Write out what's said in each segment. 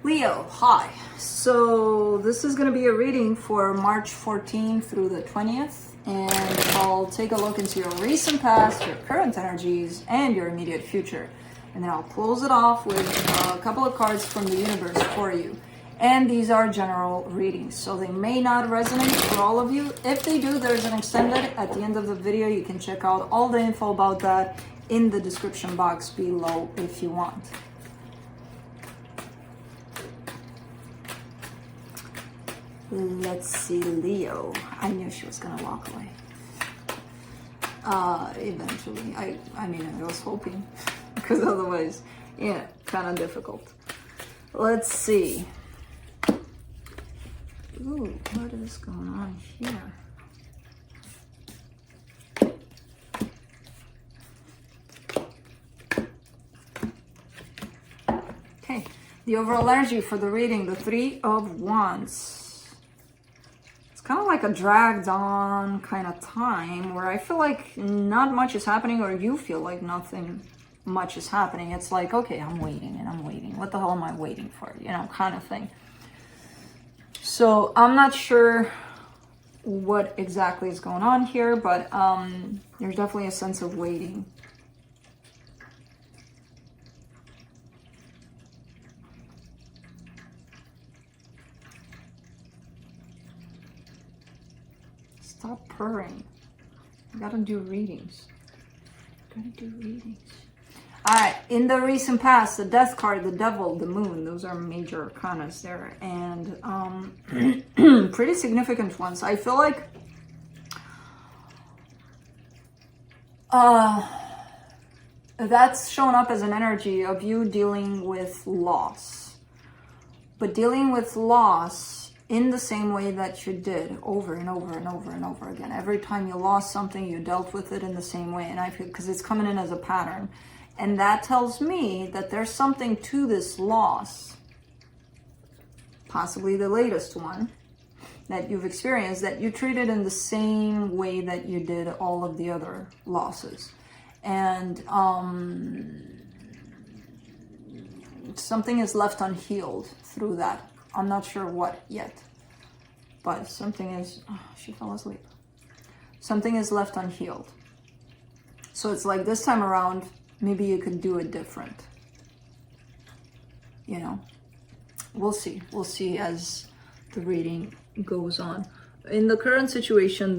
Leo, hi. So this is going to be a reading for March 14th through the 20th, and I'll take a look into your recent past, your current energies, and your immediate future. And then I'll close it off with a couple of cards from the universe for you. And these are general readings, so they may not resonate for all of you. If they do, there's an extended at the end of the video. You can check out all the info about that in the description box below if you want. Let's see, Leo. I knew she was gonna walk away. Eventually. I mean, I was hoping, because otherwise, yeah, kind of difficult. Let's see. Ooh, what is going on here? Okay, the overall energy for the reading, the Three of Wands. Kind of like a dragged on kind of time where I feel like not much is happening, or you feel like nothing much is happening. It's like, okay, I'm waiting and I'm waiting. What the hell am I waiting for? You know, kind of thing. So I'm not sure what exactly is going on here, but there's definitely a sense of waiting. Stop purring. I gotta do readings. All right, in the recent past, the Death card, the Devil, the Moon, those are major arcanas there, and pretty significant ones. I feel like that's shown up as an energy of you dealing with loss, but dealing with loss in the same way that you did over and over and over and over again. Every time you lost something, you dealt with it in the same way. And I feel, because it's coming in as a pattern. And that tells me that there's something to this loss, possibly the latest one that you've experienced, that you treated in the same way that you did all of the other losses. And something is left unhealed through that. I'm not sure what yet, but something is, oh, she fell asleep. Something is left unhealed. So it's like this time around, maybe you could do it different. You know, we'll see. We'll see as the reading goes on. In the current situation,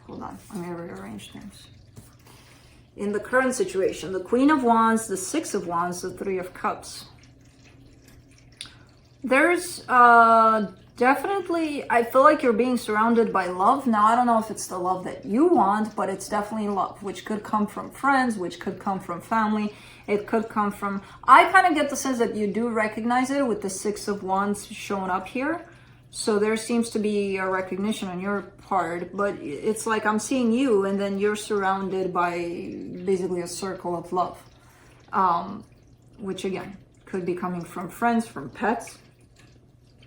hold on, I'm gonna rearrange things. In the current situation, the Queen of Wands, the Six of Wands, the Three of Cups. There's definitely, I feel like you're being surrounded by love. Now, I don't know if it's the love that you want, but it's definitely love, which could come from friends, which could come from family. It could come from, I kind of get the sense that you do recognize it with the Six of Wands showing up here. So there seems to be a recognition on your part, but it's like I'm seeing you and then you're surrounded by basically a circle of love, which again, could be coming from friends, from pets,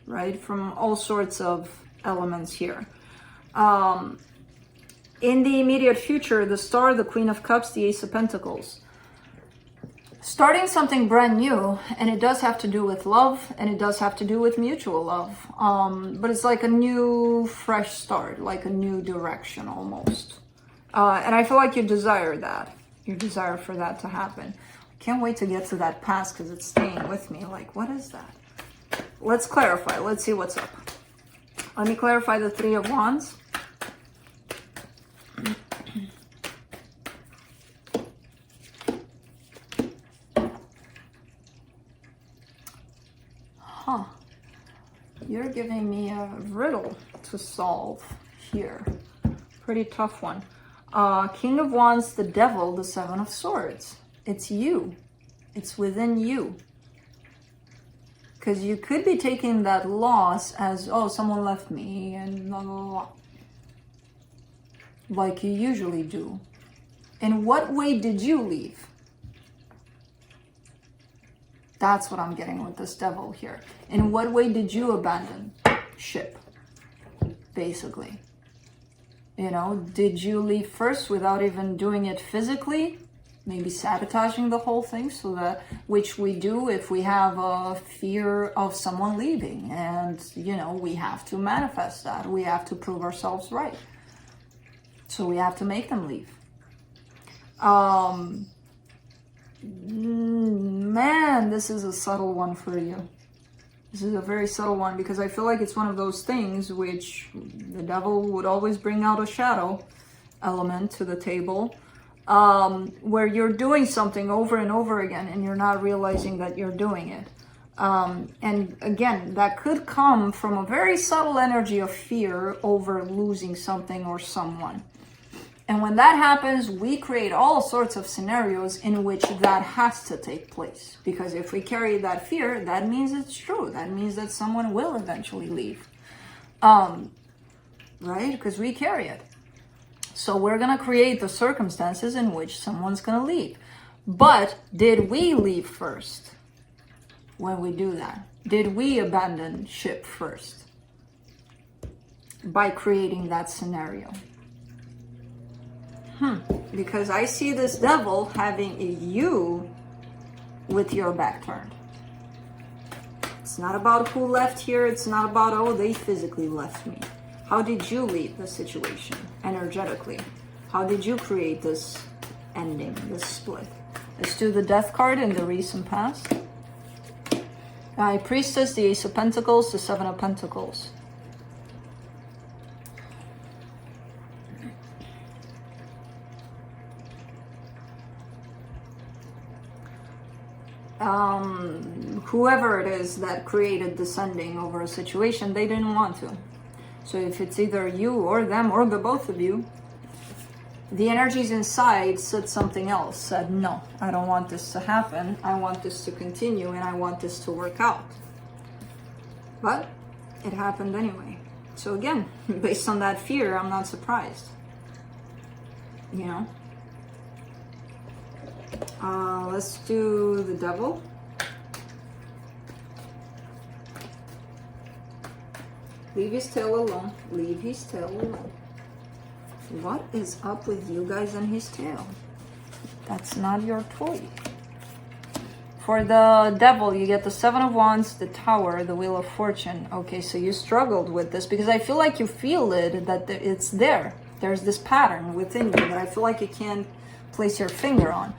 right? From all sorts of elements here. In the immediate future, the Star, the Queen of Cups, the Ace of Pentacles. Starting something brand new, and it does have to do with love, and it does have to do with mutual love. But it's like a new, fresh start, like a new direction almost. And I feel like you desire that. You desire for that to happen. I can't wait to get to that past because it's staying with me. Like, what is that? Let's clarify. Let's see what's up. Let me clarify the Three of Wands. Huh. You're giving me a riddle to solve here. Pretty tough one. King of Wands, the Devil, the Seven of Swords. It's you. It's within you. Because you could be taking that loss as, oh, someone left me and blah, blah, blah. Like you usually do. In what way did you leave? That's what I'm getting with this Devil here. In what way did you abandon ship, basically? You know, did you leave first without even doing it physically? Maybe sabotaging the whole thing, so that, which we do if we have a fear of someone leaving, and you know, we have to manifest that. We have to prove ourselves right. So we have to make them leave. Man, this is a subtle one for you. This is a very subtle one, because I feel like it's one of those things which the devil would always bring out a shadow element to the table, where you're doing something over and over again and you're not realizing that you're doing it. And again, that could come from a very subtle energy of fear over losing something or someone. And when that happens, we create all sorts of scenarios in which that has to take place. Because if we carry that fear, that means it's true. That means that someone will eventually leave. Right? Because we carry it. So we're going to create the circumstances in which someone's going to leave. But did we leave first when we do that? Did we abandon ship first by creating that scenario? Because I see this devil having a you with your back turned. It's not about who left here. It's not about, oh, they physically left me. How did you leave the situation energetically? How did you create this ending, this split? Let's do the death card in the recent past. High Priestess, the Ace of Pentacles, the Seven of Pentacles. Whoever it is that created this ending over a situation, they didn't want to. So if it's either you or them or the both of you, the energies inside said something else, said, no, I don't want this to happen. I want this to continue and I want this to work out. But it happened anyway. So again, based on that fear, I'm not surprised. You know? Let's do the devil. Leave his tail alone. Leave his tail alone. What is up with you guys and his tail? That's not your toy. For the devil, you get the Seven of Wands, the Tower, the Wheel of Fortune. Okay, so you struggled with this because I feel like you feel it, that it's there. There's this pattern within you that I feel like you can't place your finger on.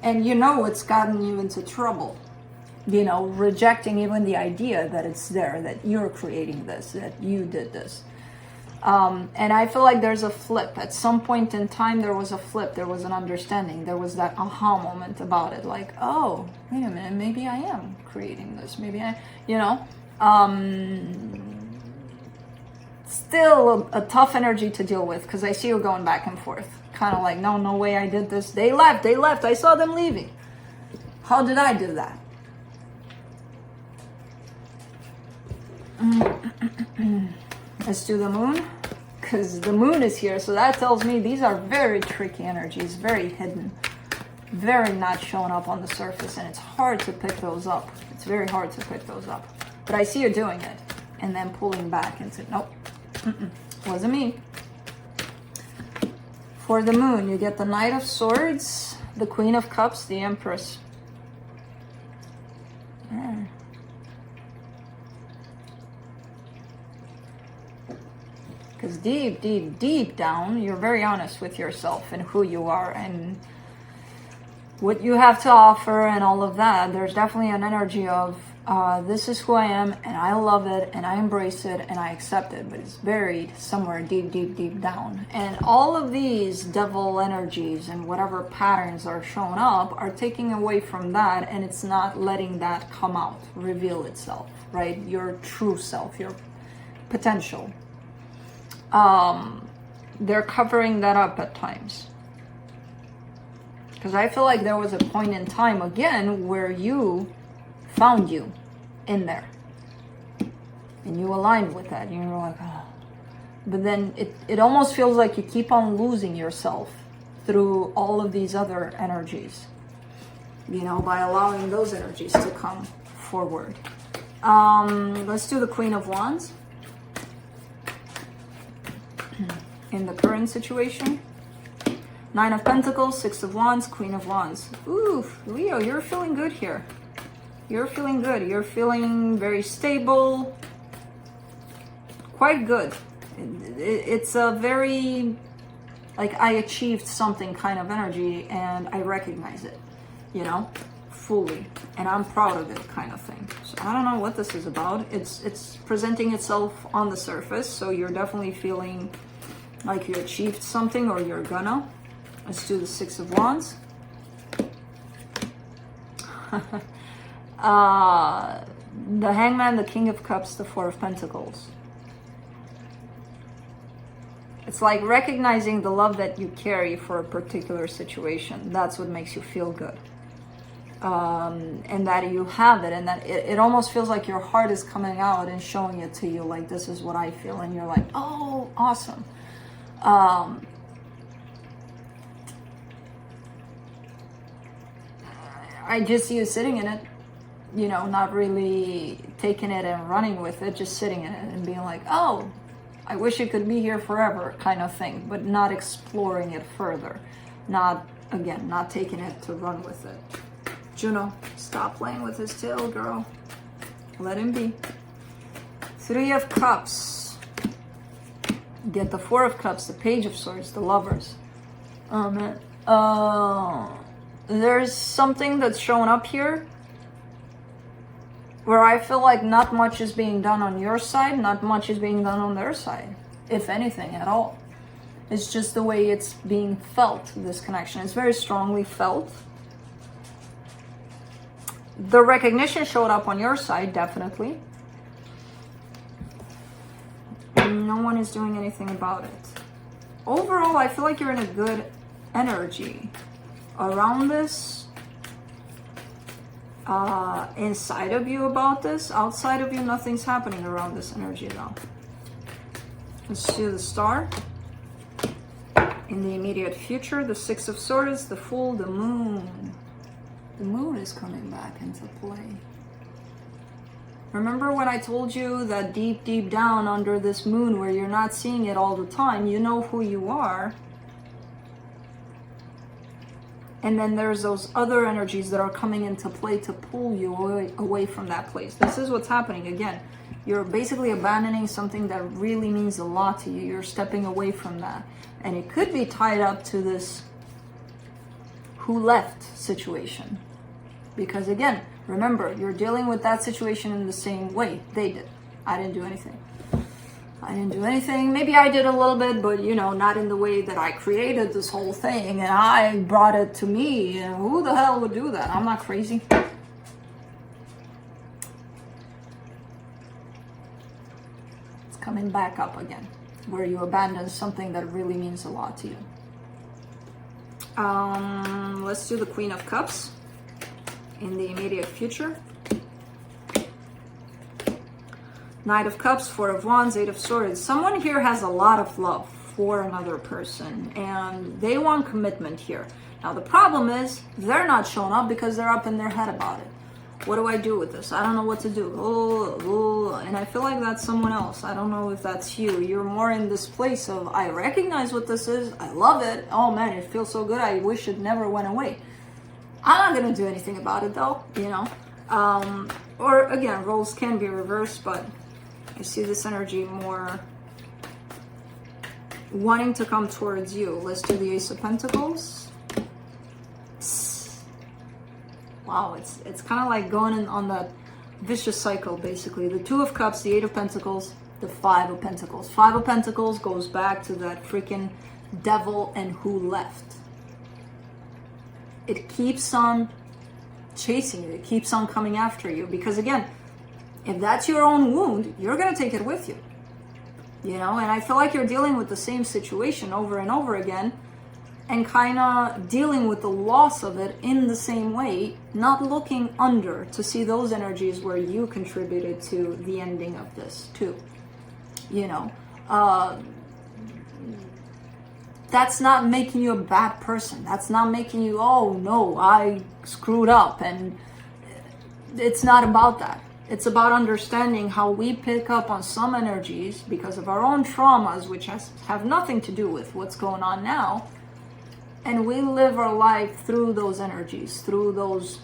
And you know it's gotten you into trouble. You know, rejecting even the idea that it's there, that you're creating this, that you did this. And I feel like there's a flip. At some point in time, there was a flip. There was an understanding. There was that aha moment about it. Like, oh, wait a minute, maybe I am creating this. Maybe I, you know. Still a tough energy to deal with because I see you going back and forth. Kind of like, no way I did this. They left. I saw them leaving. How did I do that? Let's do the moon, because the moon is here, so that tells me these are very tricky energies, very hidden, very not showing up on the surface, and it's hard to pick those up. It's very hard to pick those up. But I see you doing it, and then pulling back and saying, nope, wasn't me. For the moon, you get the Knight of Swords, the Queen of Cups, the Empress. Because deep down, you're very honest with yourself and who you are and what you have to offer and all of that. There's definitely an energy of, this is who I am and I love it and I embrace it and I accept it. But it's buried somewhere deep down. And all of these devil energies and whatever patterns are showing up are taking away from that, and it's not letting that come out, reveal itself, right? Your true self, your potential. They're covering that up at times. Because I feel like there was a point in time, again, where you found you in there. And you aligned with that. And you're like, oh. But then it almost feels like you keep on losing yourself through all of these other energies. You know, by allowing those energies to come forward. Let's do the Queen of Wands. in the current situation. Nine of Pentacles, Six of Wands, Queen of Wands. Ooh, Leo, you're feeling good here. You're feeling good. You're feeling very stable. Quite good. It's a very, like, I achieved something kind of energy and I recognize it, you know, fully. And I'm proud of it kind of thing. So I don't know what this is about. It's presenting itself on the surface. So you're definitely feeling like you achieved something or you're gonna. Let's do the Six of Wands. The Hangman, the King of Cups, the Four of Pentacles. It's like recognizing the love that you carry for a particular situation. That's what makes you feel good. And that you have it, and that it almost feels like your heart is coming out and showing it to you, like, this is what I feel. And you're like, oh, awesome. I just see you sitting in it, you know, not really taking it and running with it, just sitting in it and being like, oh, I wish it could be here forever kind of thing, but not exploring it further. Not, again, not taking it to run with it. Juno, stop playing with his tail, girl. Let him be. Three of Cups. Get the Four of Cups, the Page of Swords, the Lovers. Oh, man. There's something that's showing up here where I feel like not much is being done on your side, not much is being done on their side, if anything at all. It's just the way it's being felt, this connection. It's very strongly felt. The recognition showed up on your side, definitely. No one is doing anything about it. Overall, I feel like you're in a good energy around this, inside of you about this. Outside of you, nothing's happening around this energy though. Let's do the Star. In the immediate future, the Six of Swords, the Fool, the Moon. The Moon is coming back into play. Remember when I told you that deep, deep down under this moon where you're not seeing it all the time, you know who you are. And then there's those other energies that are coming into play to pull you away from that place. This is what's happening. Again, you're basically abandoning something that really means a lot to you. You're stepping away from that. And it could be tied up to this who left situation. Because again, remember, you're dealing with that situation in the same way they did. I didn't do anything. I didn't do anything. Maybe I did a little bit, but you know, not in the way that I created this whole thing and I brought it to me. And who the hell would do that? I'm not crazy. It's coming back up again, where you abandon something that really means a lot to you. Let's do the Queen of Cups in the immediate future. Knight of Cups, Four of Wands, Eight of Swords. Someone here has a lot of love for another person and they want commitment here. Now the problem is they're not showing up because they're up in their head about it. What do I do with this? I don't know what to do. And I feel like that's someone else. I don't know if that's you. You're more in this place of, I recognize what this is. I love it. Oh man, it feels so good. I wish it never went away. I'm not going to do anything about it though, you know. Or again, roles can be reversed, but I see this energy more wanting to come towards you. Let's do the Ace of Pentacles. Wow, it's kind of like going in on that vicious cycle, basically. The Two of Cups, the Eight of Pentacles, the Five of Pentacles. Five of Pentacles goes back to that freaking devil and who left. It keeps on chasing you. It keeps on coming after you. Because again, if that's your own wound, you're going to take it with you. You know, and I feel like you're dealing with the same situation over and over again and kind of dealing with the loss of it in the same way, not looking under to see those energies where you contributed to the ending of this too. You know, that's not making you a bad person. That's not making you, oh no, I screwed up. And it's not about that. It's about understanding how we pick up on some energies because of our own traumas, which have nothing to do with what's going on now. And we live our life through those energies, through those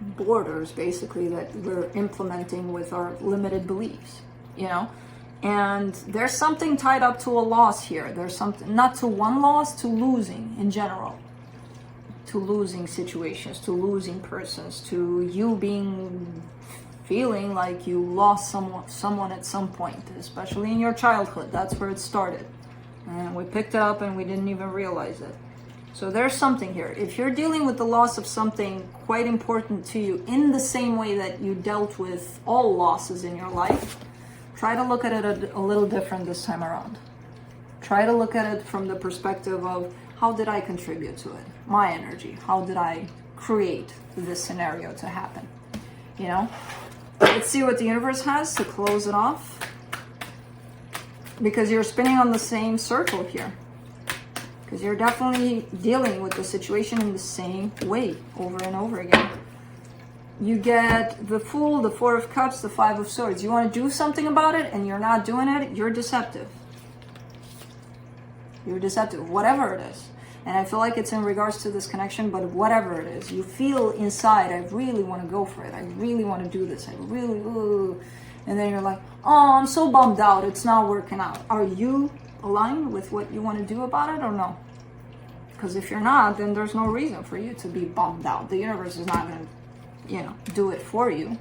borders, basically, that we're implementing with our limited beliefs, you know? And there's something tied up to a loss here. There's something, not to one loss, to losing in general. To losing situations, to losing persons, to you feeling like you lost someone at some point, especially in your childhood. That's where it started. And we picked it up and we didn't even realize it. So there's something here. If you're dealing with the loss of something quite important to you in the same way that you dealt with all losses in your life, try to look at it a little different this time around. Try to look at it from the perspective of, how did I contribute to it? My energy. How did I create this scenario to happen? You know? Let's see what the universe has to close it off. Because you're spinning on the same circle here. Because you're definitely dealing with the situation in the same way over and over again. You get the Fool, the Four of Cups, the Five of Swords. You want to do something about it and you're not doing it, you're deceptive. You're deceptive, whatever it is. And I feel like it's in regards to this connection, but whatever it is, you feel inside, I really want to go for it. I really want to do this. I really, ooh. And then you're like, oh, I'm so bummed out. It's not working out. Are you aligned with what you want to do about it or no? Because if you're not, then there's no reason for you to be bummed out. The universe is not going to, do it for you.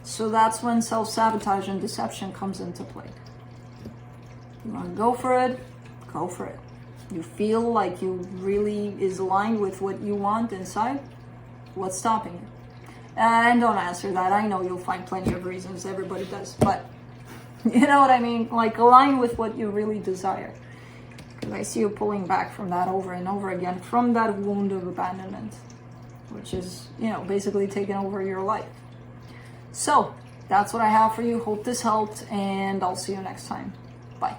So that's when self-sabotage and deception comes into play. You want to go for it? Go for it. You feel like you really is aligned with what you want inside? What's stopping you? And don't answer that. I know you'll find plenty of reasons. Everybody does. But you know what I mean? Like, align with what you really desire. Because I see you pulling back from that over and over again, from that wound of abandonment, which is, basically taking over your life. So that's what I have for you. Hope this helped, and I'll see you next time. Bye.